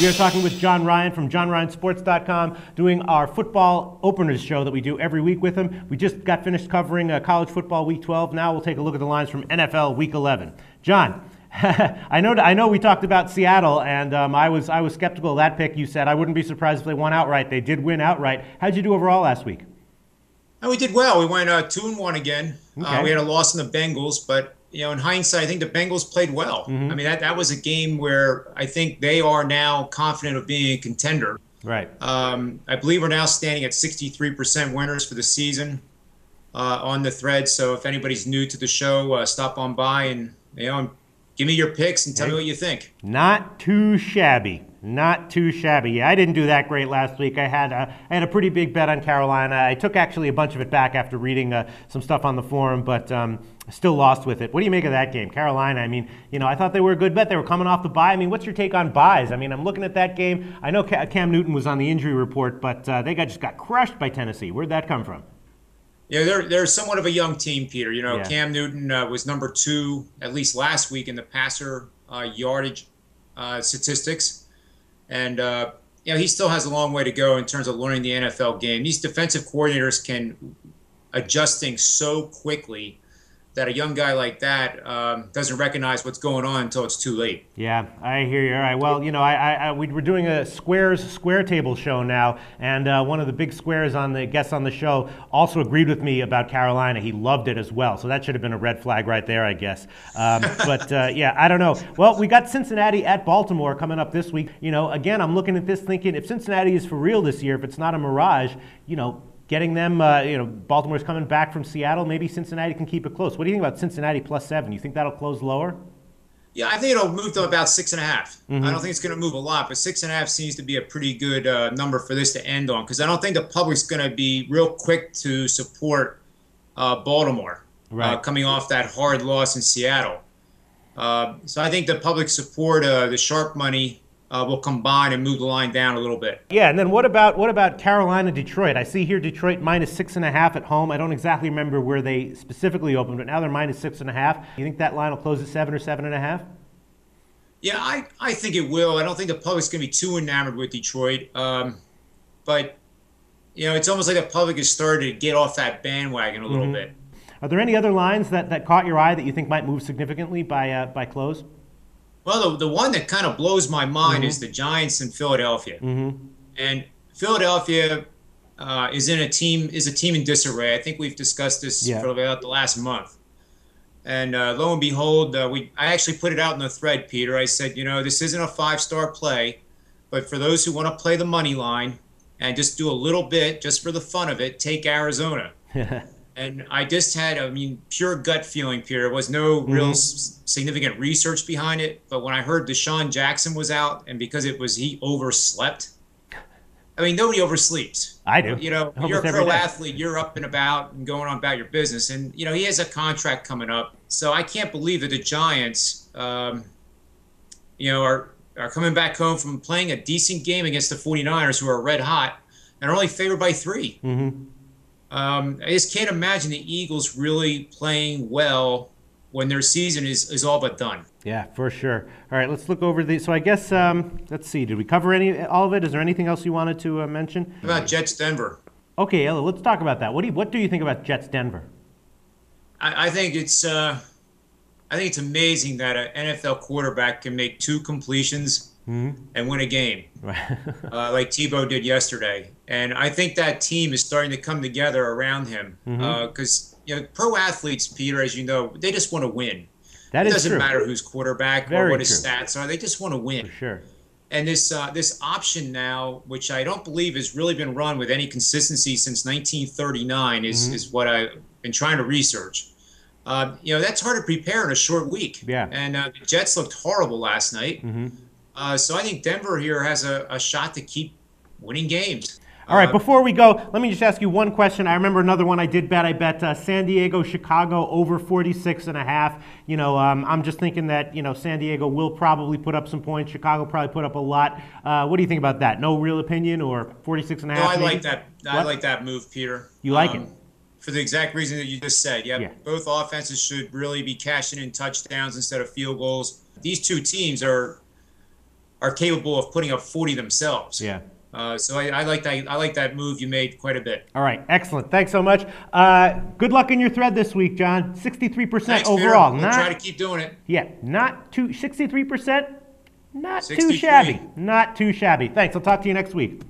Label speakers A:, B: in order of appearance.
A: We are talking with John Ryan from JohnRyanSports.com, doing our football openers show that we do every week with him. We just got finished covering college football week 12. Now we'll take a look at the lines from NFL week 11. John, I know we talked about Seattle, and I was skeptical of that pick. You said I wouldn't be surprised if they won outright. They did win outright. How'd you do overall last week?
B: And we did well. We went 2-1 again.
A: Okay.
B: We had a loss in the Bengals, but in hindsight, I think the Bengals played well.
A: Mm-hmm.
B: I mean, that was a game where I think they are now confident of being a contender.
A: Right.
B: I believe we're now standing at 63% winners for the season on the thread. So if anybody's new to the show, stop on by and give me your picks and tell me what you think.
A: Not too shabby. Not too shabby. Yeah, I didn't do that great last week. I had a pretty big bet on Carolina. I took actually a bunch of it back after reading some stuff on the forum, but still lost with it. What do you make of that game? Carolina, I mean, I thought they were a good bet. They were coming off the bye. I mean, what's your take on buys? I mean, I'm looking at that game. I know Cam Newton was on the injury report, but they just got crushed by Tennessee. Where'd that come from?
B: Yeah, they're somewhat of a young team, Peter.
A: Yeah.
B: Cam Newton was number 2, at least last week, in the passer yardage statistics. And, he still has a long way to go in terms of learning the NFL game. These defensive coordinators can adjust things so quickly that a young guy like that doesn't recognize what's going on until it's too late.
A: Yeah, I hear you. All right. Well, we're doing a square table show now, and one of the big squares on the guests on the show also agreed with me about Carolina. He loved it as well, so that should have been a red flag right there, I guess. Yeah, I don't know. Well, we got Cincinnati at Baltimore coming up this week. Again, I'm looking at this thinking if Cincinnati is for real this year, if it's not a mirage, getting them, Baltimore's coming back from Seattle. Maybe Cincinnati can keep it close. What do you think about Cincinnati +7? You think that'll close lower?
B: Yeah, I think it'll move to about 6.5.
A: Mm-hmm.
B: I don't think it's going to move a lot, but 6.5 seems to be a pretty good number for this to end on, because I don't think the public's going to be real quick to support Baltimore,
A: right,
B: coming off that hard loss in Seattle. So I think the public support, the sharp money, will combine and move the line down a little bit.
A: Yeah, and then what about Carolina, Detroit? I see here Detroit -6.5 at home. I don't exactly remember where they specifically opened, but now they're -6.5. You think that line will close at 7 or 7.5?
B: Yeah, I think it will. I don't think the public's going to be too enamored with Detroit. But, it's almost like the public has started to get off that bandwagon a little bit.
A: Are there any other lines that caught your eye that you think might move significantly by close?
B: Well, the one that kind of blows my mind is the Giants in Philadelphia. And Philadelphia is a team in disarray. I think we've discussed this for about the last month. And lo and behold, I actually put it out in the thread, Peter. I said, this isn't a 5-star play, but for those who want to play the money line and just do a little bit just for the fun of it, take Arizona. And I just had, pure gut feeling, Peter. There was no real significant research behind it. But when I heard Deshaun Jackson was out, and because he overslept. Nobody oversleeps.
A: I do.
B: You're a pro athlete. You're up and about and going on about your business. And, he has a contract coming up. So I can't believe that the Giants, are coming back home from playing a decent game against the 49ers, who are red hot, and are only favored by 3. I just can't imagine the Eagles really playing well when their season is all but done.
A: Yeah, for sure. All right, let's look over the. So I guess let's see. Did we cover all of it? Is there anything else you wanted to mention?
B: How about Jets Denver?
A: Okay, Ella, let's talk about that. What do you think about Jets Denver?
B: I think it's amazing that an NFL quarterback can make 2 completions and win a game, like Tebow did yesterday. And I think that team is starting to come together around him, because pro athletes, Peter, as you know, they just want to win.
A: It
B: doesn't matter who's quarterback or what his stats are; they just want to win.
A: For sure.
B: And this option now, which I don't believe has really been run with any consistency since 1939, is what I've been trying to research. That's hard to prepare in a short week.
A: Yeah.
B: And the Jets looked horrible last night. So I think Denver here has a shot to keep winning games.
A: All right, before we go, let me just ask you one question. I remember another one I did bet. I bet San Diego, Chicago over 46.5. I'm just thinking that, San Diego will probably put up some points. Chicago probably put up a lot. What do you think about that? No real opinion, or 46.5? No,
B: I like that. I like that move, Peter.
A: You like it?
B: For the exact reason that you just said. Yeah. Both offenses should really be cashing in touchdowns instead of field goals. These two teams are are capable of putting up 40 themselves.
A: Yeah.
B: So I like that. I like that move you made quite a bit.
A: All right, excellent. Thanks so much. Good luck in your thread this week, John. 63%
B: Thanks,
A: overall.
B: Peter. We'll try to keep doing it.
A: Yeah, not too 63%. Not
B: 63.
A: too shabby. Not too shabby. Thanks. I'll talk to you next week.